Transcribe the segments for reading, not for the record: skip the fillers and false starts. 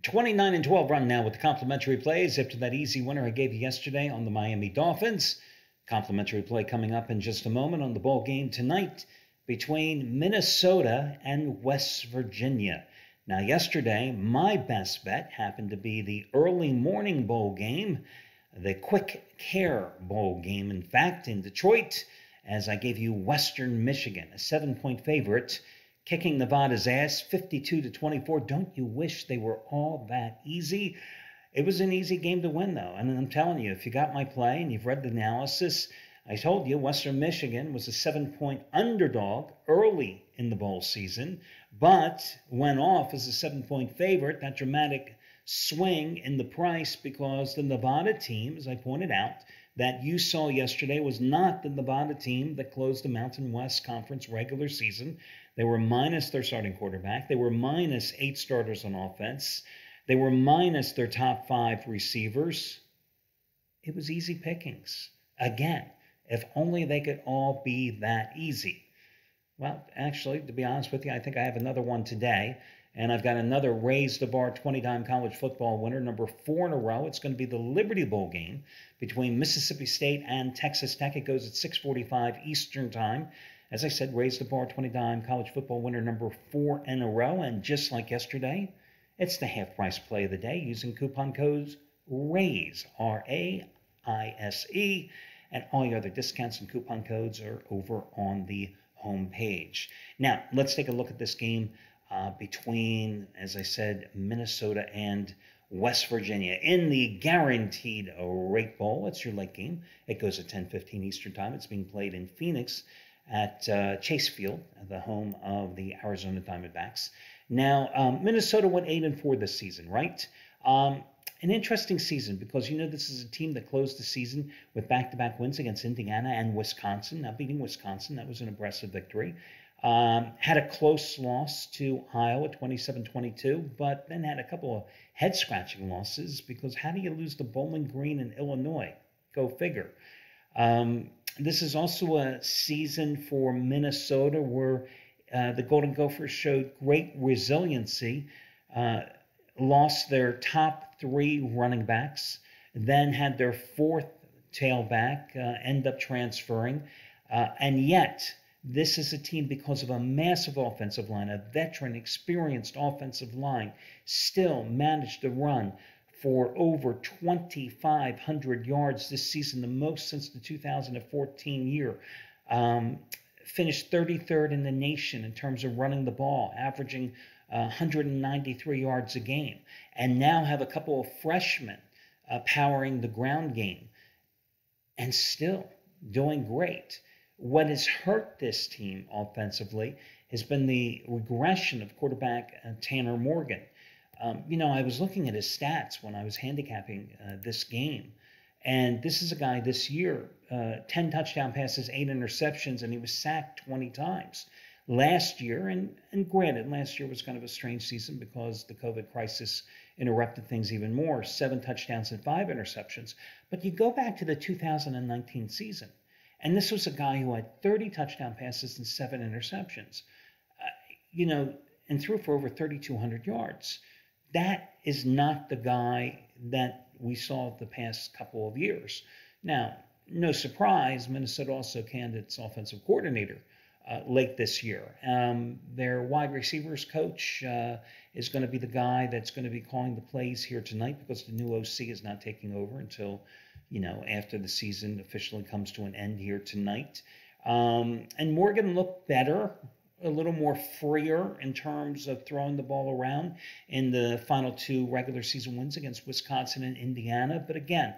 29-12 run now with the complimentary plays after that easy winner I gave you yesterday on the Miami Dolphins. Complimentary play coming up in just a moment on the ball game tonight between Minnesota and West Virginia. Now, yesterday, my best bet happened to be the early morning bowl game, the Quick Care Bowl game, in fact, in Detroit, as I gave you Western Michigan, a 7-point favorite, kicking Nevada's ass 52-24. Don't you wish they were all that easy? It was an easy game to win, though. And I'm telling you, if you got my play and you've read the analysis, I told you Western Michigan was a 7-point underdog early in the bowl season, but went off as a 7-point favorite. That dramatic swing in the price because the Nevada team, as I pointed out, that you saw yesterday was not the Nevada team that closed the Mountain West Conference regular season. They were minus their starting quarterback. They were minus 8 starters on offense. They were minus their top 5 receivers. It was easy pickings. Again, if only they could all be that easy. Well, actually, to be honest with you, I think I have another one today. And I've got another Raise the Bar 20-time college football winner, number 4 in a row. It's going to be the Liberty Bowl game between Mississippi State and Texas Tech. It goes at 6:45 Eastern Time. As I said, Raise the Bar 20-time college football winner, number 4 in a row. And just like yesterday, it's the half-price play of the day using coupon codes RAISE, R-A-I-S-E. And all your other discounts and coupon codes are over on the home page. Now, let's take a look at this game between, as I said, Minnesota and West Virginia in the Guaranteed Rate Bowl. It's your late game. It goes at 10:15 Eastern Time. It's being played in Phoenix at Chase Field, the home of the Arizona Diamondbacks. Now, Minnesota went 8-4 this season, right? An interesting season because, you know, this is a team that closed the season with back-to-back wins against Indiana and Wisconsin. Now, beating Wisconsin, that was an impressive victory. Had a close loss to Iowa, 27-22, but then had a couple of head-scratching losses because how do you lose to Bowling Green in Illinois? Go figure. This is also a season for Minnesota where the Golden Gophers showed great resiliency, lost their top 3 running backs, then had their 4th tailback end up transferring, and yet this is a team, because of a massive offensive line, a veteran, experienced offensive line, still managed to run for over 2,500 yards this season, the most since the 2014 year. Finished 33rd in the nation in terms of running the ball, averaging 193 yards a game, and now have a couple of freshmen powering the ground game, and still doing great. What has hurt this team offensively has been the regression of quarterback Tanner Morgan. You know, I was looking at his stats when I was handicapping this game, and this is a guy this year, 10 touchdown passes, 8 interceptions, and he was sacked 20 times. Last year, and granted, last year was kind of a strange season because the COVID crisis interrupted things even more, 7 touchdowns and 5 interceptions. But you go back to the 2019 season, and this was a guy who had 30 touchdown passes and 7 interceptions, you know, and threw for over 3,200 yards. That is not the guy that we saw the past couple of years. Now, no surprise, Minnesota also canned its offensive coordinator late this year. Their wide receivers coach is going to be the guy that's going to be calling the plays here tonight because the new OC is not taking over until, you know, after the season officially comes to an end here tonight. And Morgan looked better, a little more freer in terms of throwing the ball around in the final 2 regular season wins against Wisconsin and Indiana. But again,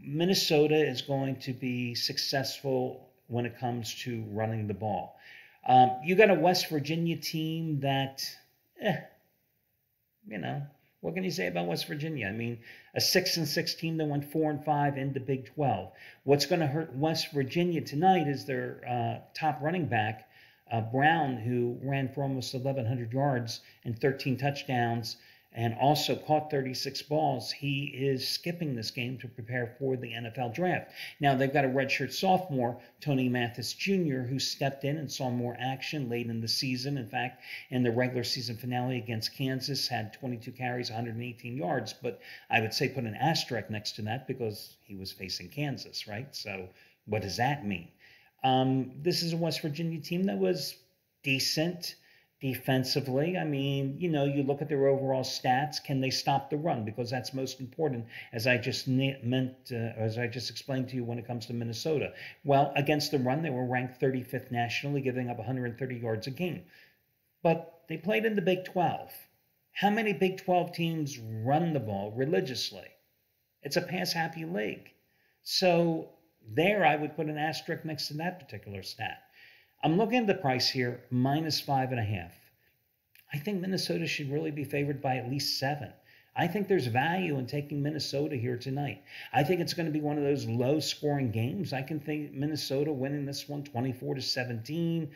Minnesota is going to be successful when it comes to running the ball. You got a West Virginia team that, you know, what can you say about West Virginia? I mean, a 6-6 team that went 4-5 in the Big 12. What's going to hurt West Virginia tonight is their top running back, Brown, who ran for almost 1,100 yards and 13 touchdowns and also caught 36 balls, he is skipping this game to prepare for the NFL draft. Now, they've got a redshirt sophomore, Tony Mathis Jr., who stepped in and saw more action late in the season. In fact, in the regular season finale against Kansas, had 22 carries, 118 yards. But I would say put an asterisk next to that because he was facing Kansas, right? So what does that mean? This is a West Virginia team that was decent defensively. I mean, you look at their overall stats. Can they stop the run? Because that's most important, as I just explained to you when it comes to Minnesota. Well, against the run, they were ranked 35th nationally, giving up 130 yards a game. But they played in the Big 12. How many Big 12 teams run the ball religiously? It's a pass-happy league. So there I would put an asterisk next to that particular stat. I'm looking at the price here, -5.5. I think Minnesota should really be favored by at least 7. I think there's value in taking Minnesota here tonight. I think it's going to be one of those low-scoring games. I can think Minnesota winning this one 24-17,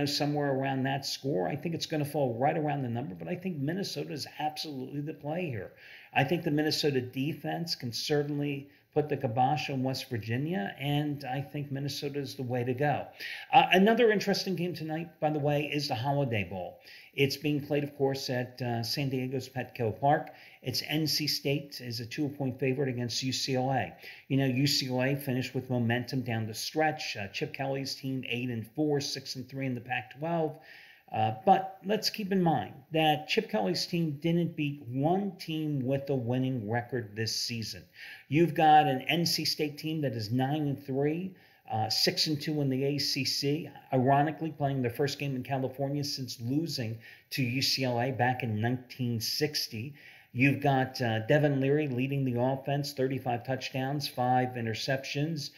somewhere around that score. I think it's going to fall right around the number, but I think Minnesota is absolutely the play here. I think the Minnesota defense can certainly put the kibosh on West Virginia, and I think Minnesota is the way to go. Another interesting game tonight, by the way, is the Holiday Bowl. It's being played, of course, at San Diego's Petco Park. It's NC State is a 2-point favorite against UCLA. UCLA finished with momentum down the stretch. Chip Kelly's team 8-4, 6-3 in the Pac-12. But let's keep in mind that Chip Kelly's team didn't beat one team with a winning record this season. You've got an NC State team that is 9-3, 6-2 in the ACC, ironically playing their first game in California since losing to UCLA back in 1960. You've got Devin Leary leading the offense, 35 touchdowns, 5 interceptions,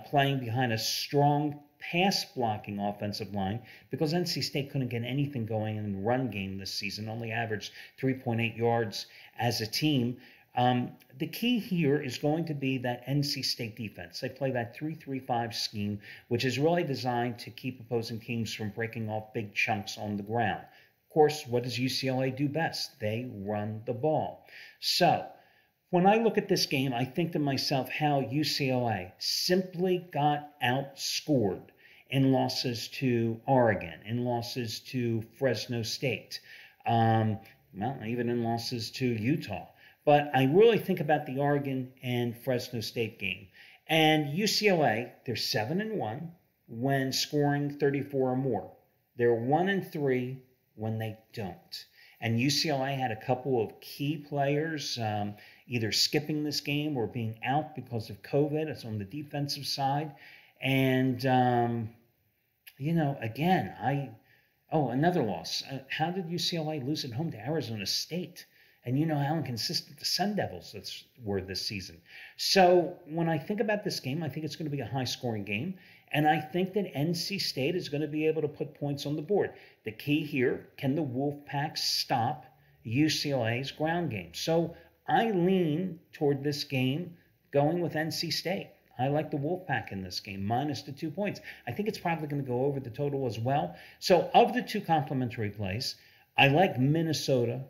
playing behind a strong pass-blocking offensive line because NC State couldn't get anything going in the run game this season, only averaged 3.8 yards as a team. The key here is going to be that NC State defense. They play that 3-3-5 scheme, which is really designed to keep opposing teams from breaking off big chunks on the ground. Of course, what does UCLA do best? They run the ball. So when I look at this game, I think to myself how UCLA simply got outscored in losses to Oregon, in losses to Fresno State, even in losses to Utah. But I really think about the Oregon and Fresno State game. And UCLA, they're 7-1 when scoring 34 or more. They're 1-3 when they don't. And UCLA had a couple of key players either skipping this game or being out because of COVID. It's on the defensive side. And, another loss. How did UCLA lose at home to Arizona State? And you know how inconsistent the Sun Devils were this season. So when I think about this game, I think it's going to be a high-scoring game. And I think that NC State is going to be able to put points on the board. The key here, can the Wolfpack stop UCLA's ground game? So I lean toward this game going with NC State. I like the Wolfpack in this game, minus the 2 points. I think it's probably going to go over the total as well. So of the two complimentary plays, I like Minnesota,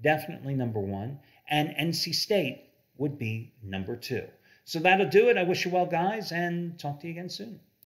definitely number 1, and NC State would be number 2. So that'll do it. I wish you well, guys, and talk to you again soon.